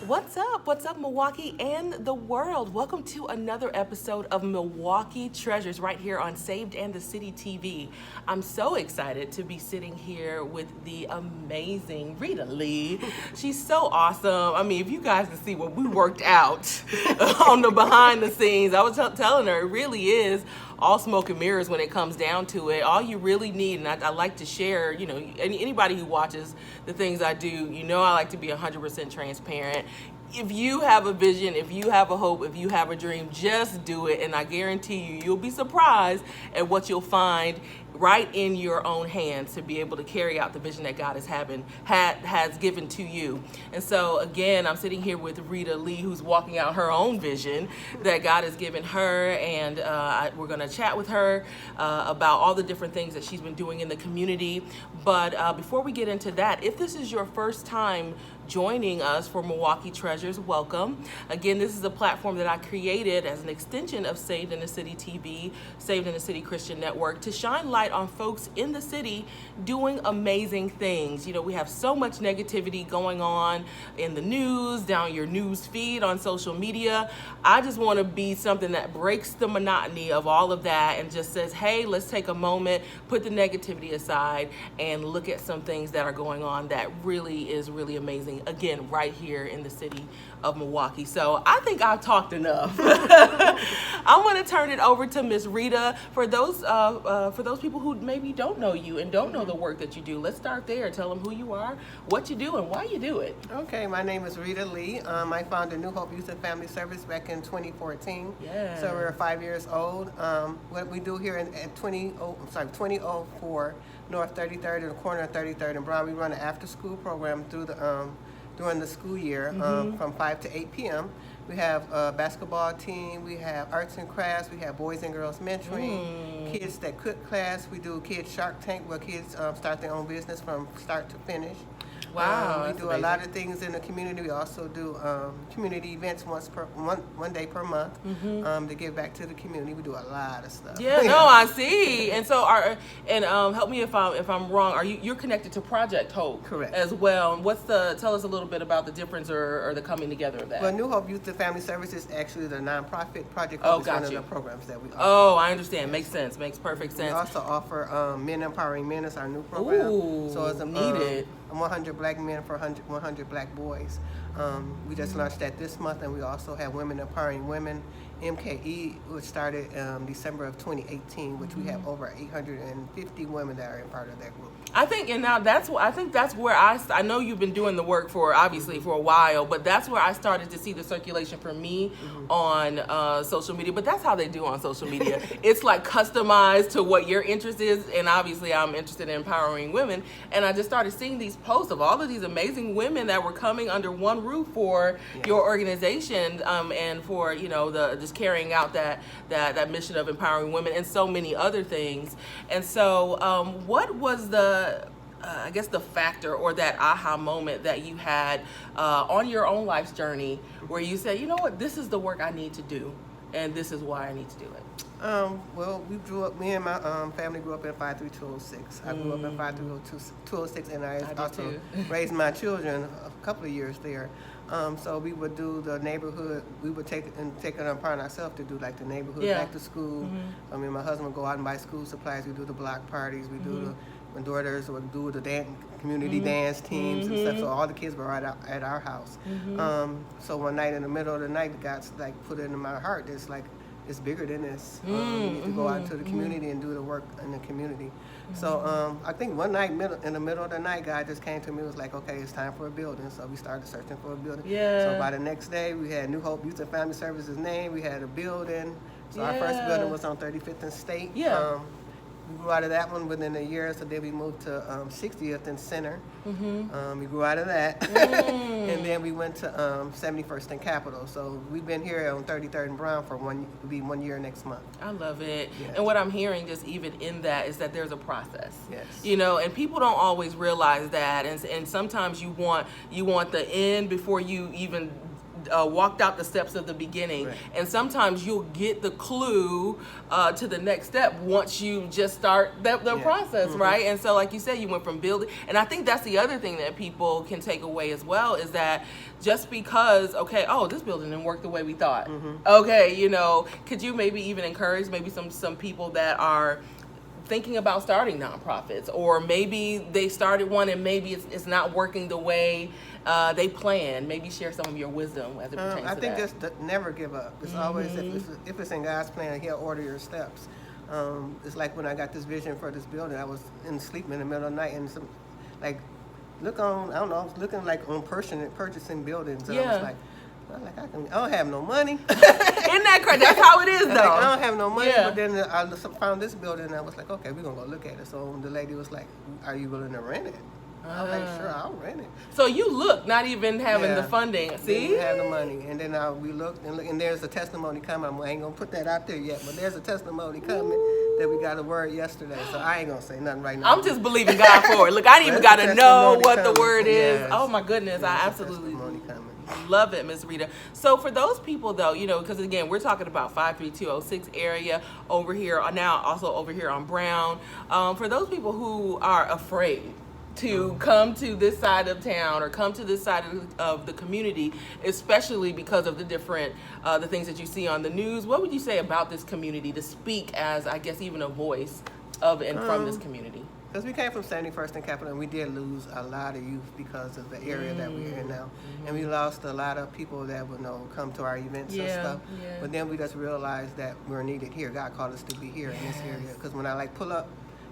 What's up? What's up, Milwaukee and the world? Welcome to another episode of MKE Treasures right here on Saved and the City TV. I'm so excited to be sitting here with the amazing Rita Lee. She's so awesome. I mean, if you guys can see what we worked out on the behind the scenes, I was telling her it really is all smoke and mirrors when it comes down to it. All you really need, and I like to share, anybody who watches the things I do, I like to be 100% transparent. If you have a vision, if you have a hope, if you have a dream, just do it. And I guarantee you'll be surprised at what you'll find right in your own hands to be able to carry out the vision that God has given to you. And so again, I'm sitting here with Rita Lee, who's walking out her own vision that God has given her, and we're going to chat with her about all the different things that she's been doing in the community. But before we get into that, if this is your first time joining us for MKE Treasures, welcome. Again, this is a platform that I created as an extension of Saved in the City TV, Saved in the City Christian Network, to shine light on folks in the city doing amazing things. We have so much negativity going on in the news, down your news feed on social media. I just want to be something that breaks the monotony of all of that and just says, hey, let's take a moment, put the negativity aside, and look at some things that are going on that really is really amazing. Again, right here in the city of Milwaukee. So I think I've talked enough. I'm going to turn it over to Miss Rita. For those people who maybe don't know you and don't know the work that you do, let's start there. Tell them who you are, what you do, and why you do it. Okay, my name is Rita Lee. I founded New Hope Youth and Family Service back in 2014. Yeah. So we're 5 years old. What we do here at 2004 North 33rd in the corner of 33rd and Brown, we run an after-school program during the school year from 5 to 8 p.m. We have a basketball team, we have arts and crafts, we have boys and girls mentoring, kids that cook class, we do kids Shark Tank where kids start their own business from start to finish. Wow, we do a lot of things in the community. We also do community events one day per month to give back to the community. We do a lot of stuff. Yeah, no, I see. And so, help me if I'm wrong. You're connected to Project Hope, correct, as well? And tell us a little bit about the difference or the coming together of that. Well, New Hope Youth and Family Services is actually the nonprofit. Project Hope is one of the programs that we offer. Oh, I understand. Makes sense. Makes perfect sense. We also offer Men Empowering Men as our new program. Ooh, so it's needed. 100 black men for 100 black boys. We just launched that this month, and we also have Women Empowering Women, MKE, which started December of 2018, which we have over 850 women that are in part of that group. I think that's where I know you've been doing the work for a while, but that's where I started to see the circulation for me on social media. But that's how they do on social media. It's like customized to what your interest is, and obviously I'm interested in empowering women. And I just started seeing these posts of all of these amazing women that were coming under one roof for your organization, and for the just carrying out that mission of empowering women and so many other things. And so, what was the factor or that aha moment that you had on your own life's journey where you said, you know what, this is the work I need to do, and this is why I need to do it? Well, me and my family grew up in 53206. I grew up in 53206, and I also raised my children a couple of years there. So we would do the neighborhood, we would take it upon ourselves to do like the neighborhood back to school. I mean, my husband would go out and buy school supplies. We do the block parties. We do my daughters would do the community dance teams and stuff. So all the kids were right out at our house. So one night in the middle of the night, God put it in my heart. It's bigger than this. We need to go out into the community and do the work in the community. So I think one night in the middle of the night, God just came to me and was like, okay, it's time for a building. So we started searching for a building. So by the next day, we had New Hope Youth and Family Services name. We had a building. So our first building was on 35th and State. We grew out of that one within a year, so then we moved to 60th and Center. We grew out of that. And then we went to 71st and Capitol. So we've been here on 33rd and Brown for 1 year next month. I love it. Yes. And what I'm hearing just even in that is that there's a process. Yes. And people don't always realize that. And sometimes you want the end before you even walked out the steps of the beginning. Right. And sometimes you'll get the clue to the next step once you just start the process, right? And so like you said, you went from building, and I think that's the other thing that people can take away as well, is that just because, okay, oh, this building didn't work the way we thought. Okay, you know, could you maybe even encourage maybe some people that are thinking about starting nonprofits, or maybe they started one and maybe it's not working the way they planned? Maybe share some of your wisdom as it pertains to that. I think just never give up. It's always, if it's in God's plan, He'll order your steps. It's like when I got this vision for this building, I was sleeping in the middle of the night, and I was looking like on purchasing buildings, and I was like, I don't have no money. Isn't that crazy? That's how it is, though. I don't have no money, but then I found this building, and I was like, okay, we're going to go look at it. So the lady was like, are you willing to rent it? I was like, sure, I'll rent it. So you look, not even having the funding. See? Didn't have the money. And then we looked, and there's a testimony coming. I ain't going to put that out there yet, but there's a testimony coming that we got a word yesterday. So I ain't going to say nothing right now. I'm just believing God for it. Look, I didn't even got to know what the word is. Yes. Oh, my goodness. I absolutely love it, Miss Rita. So for those people, though, you know, because again, we're talking about 53206 area over here, now also over here on Brown. For those people who are afraid to come to this side of town or come to this side of the community, especially because of the different the things that you see on the news, what would you say about this community to speak as, I guess, even a voice of and from this community? Because we came from 71st and Capitol, and we did lose a lot of youth because of the area that we're in now. And we lost a lot of people that would come to our events and stuff. Yeah. But then we just realized that we're needed here. God called us to be here in this area. Because when I pull up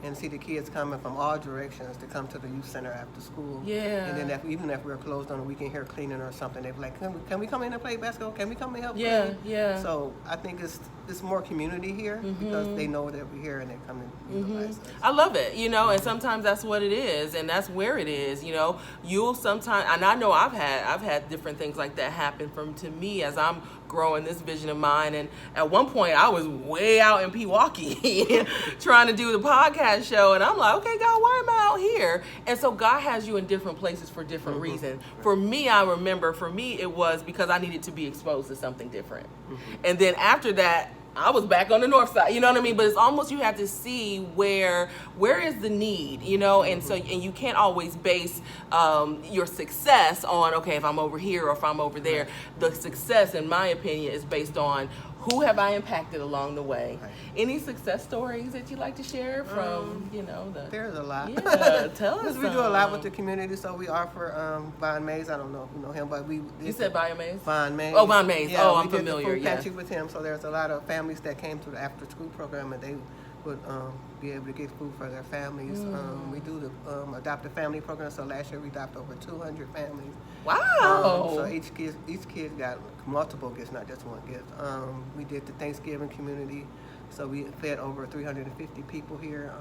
and see the kids coming from all directions to come to the youth center after school. Yeah. And then even if we're closed on the weekend here cleaning or something, they're like, can we come in and play basketball? Can we come and help clean? Yeah. So I think it's more community here because they know that we're here and they come and utilize us. I love it, and sometimes that's what it is, and that's where it is. You'll sometimes, and I know I've had different things like that happen to me as I'm growing this vision of mine. And at one point I was way out in Pewaukee trying to do the podcast show, and I'm like, okay, God, why am I out here? And so God has you in different places for different reasons. For me, I remember it was because I needed to be exposed to something different. And then after that, I was back on the north side, you know what I mean? But it's almost, you have to see where is the need, and so, and you can't always base your success on, okay, if I'm over here or if I'm over there. The success, in my opinion, is based on who have I impacted along the way. Any success stories that you'd like to share from, There's a lot. Yeah, tell us. We do a lot with the community, so we offer Von Mays. I don't know if you know him, but You said Von Mays? Von Mays. Oh, Von Mays. Yeah, I'm familiar. We did the food pantry with him, so there's a lot of families that came to the after-school program, and they would be able to get food for their families. We do the adopt a family program, so last year we adopted over 200 families. Wow! So each kid got multiple gifts, not just one gift. We did the Thanksgiving community, so we fed over 350 people here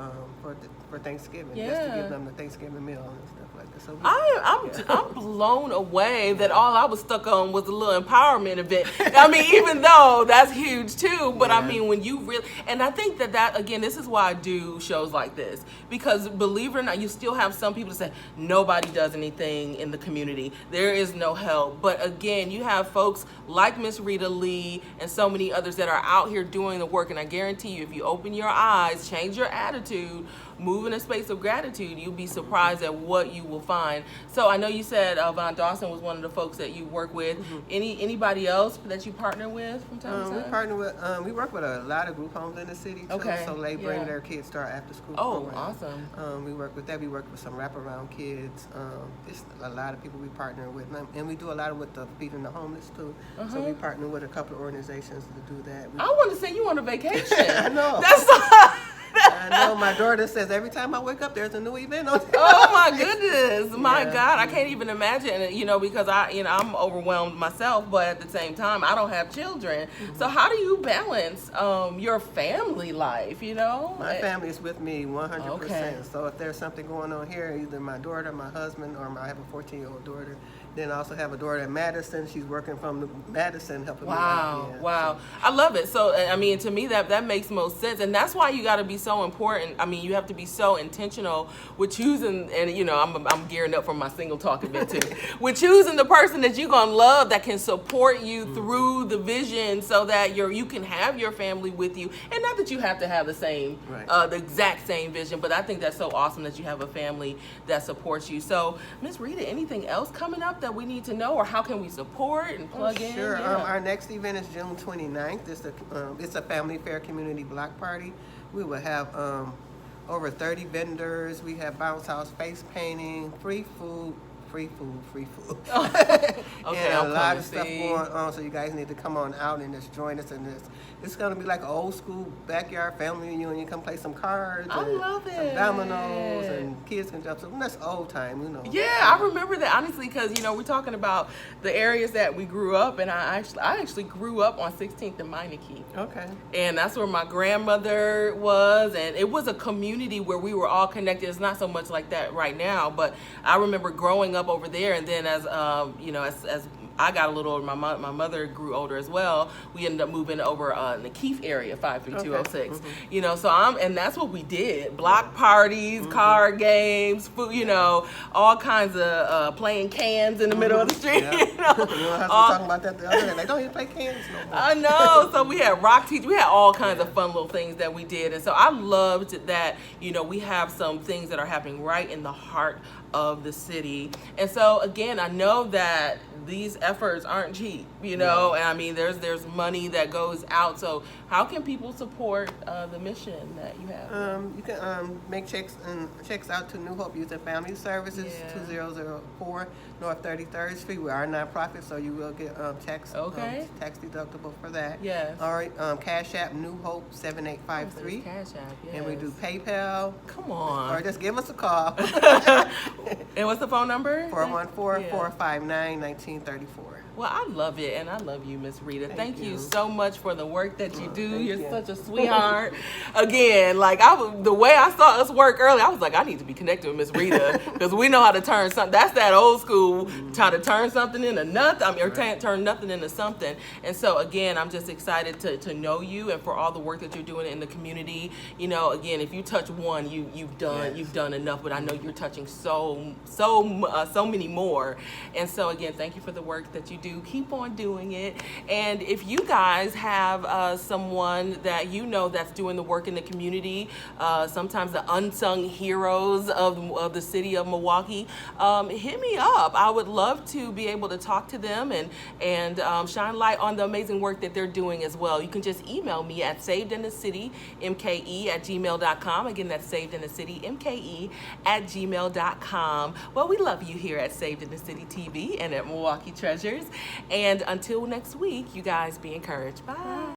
for Thanksgiving, just to give them the Thanksgiving meal and stuff like that. So I'm blown away that all I was stuck on was a little empowerment event. I mean, even though that's huge too, but I mean, when you really, and I think that again, this is why I do shows like this, because believe it or not, you still have some people that say nobody does anything in the community. There is no help. But again, you have folks like Miss Rita Lee and so many others that are out here doing the work, and I guarantee you, if you open your eyes, change your attitude, move in a space of gratitude, you'll be surprised at what you will find. So I know you said Von Dawson was one of the folks that you work with. Anybody else that you partner with from time to time? We work with a lot of group homes in the city too. Okay. So they bring their kids to our after school program. Awesome. We work with that. We work with some wraparound kids. It's a lot of people we partner with, and we do a lot with the feeding the homeless too. So we partner with a couple of organizations to do that. I want to send you on a vacation. I know. I know. My daughter says every time I wake up, there's a new event on. Oh my goodness, my God! I can't even imagine it. Because I'm overwhelmed myself, but at the same time, I don't have children. So how do you balance your family life? My family is with me 100%. Okay. So if there's something going on here, either my daughter, my husband, or I have a 14-year-old daughter. Then I also have a daughter in Madison. She's working from Madison, helping me out. Wow. So. I love it. So, I mean, to me, that makes most sense. And that's why you got to be so important. I mean, you have to be so intentional with choosing and I'm gearing up for my single talk event too. We're choosing the person that you're gonna love, that can support you through the vision, so that you can have your family with you, and not that you have to have the same, the exact same vision. But I think that's so awesome that you have a family that supports you. So, Miss Rita, anything else coming up that we need to know, or how can we support and plug in? Sure. Yeah. Our next event is June 29th. It's a family fair community block party. We will have over 30 vendors. We have bounce house, face painting, free food. Okay, and a lot of stuff going on, so you guys need to come on out and just join us in this. It's going to be like an old school backyard family reunion. You come play some cards. I love it. Some dominoes, and kids can jump. So that's old time, Yeah, I remember that, honestly, because we're talking about the areas that we grew up, and I actually grew up on 16th and Meineke. Okay. And that's where my grandmother was, and it was a community where we were all connected. It's not so much like that right now, but I remember growing up over there, and then as as I got a little older, my mother grew older as well. We ended up moving over in the Keefe area, 53206. So and that's what we did: block parties, card games, food, all kinds of playing cans in the middle of the street. I was talking about that the other day. They don't even play cans no more. I know. So we had rock teachers. We had all kinds of fun little things that we did, and so I loved that. We have some things that are happening right in the heart of the city. And so again, I know that these efforts aren't cheap, and I mean there's money that goes out. So how can people support the mission that you have? You can make checks out to New Hope Youth and Family Services, 2004 North 33rd Street. We are a nonprofit, so you will get tax deductible for that. Yes. All right. Cash App New Hope 7853. Cash App. Yes. And we do PayPal. Come on. Or just give us a call. And what's the phone number? 414-459-1934. Well, I love it, and I love you, Miss Rita. Thank you you so much for the work that you do. You're you. such a sweetheart. Again, the way I saw us work earlier, I was like, I need to be connected with Miss Rita, because we know how to turn something. That's that old school, try to turn something into nothing, or turn nothing into something. And so, again, I'm just excited to know you and for all the work that you're doing in the community. Again, if you touch one, you've done enough. But I know you're touching so many more. And so, again, thank you for the work that you do. Keep on doing it. And if you guys have someone that that's doing the work in the community, sometimes the unsung heroes of the city of Milwaukee, hit me up. I would love to be able to talk to them and shine light on the amazing work that they're doing as well. You can just email me at savedinthecitymke@gmail.com. Again, that's savedinthecitymke@gmail.com. Well, we love you here at Saved in the City TV and at MKE Treasures. And until next week, you guys be encouraged. Bye.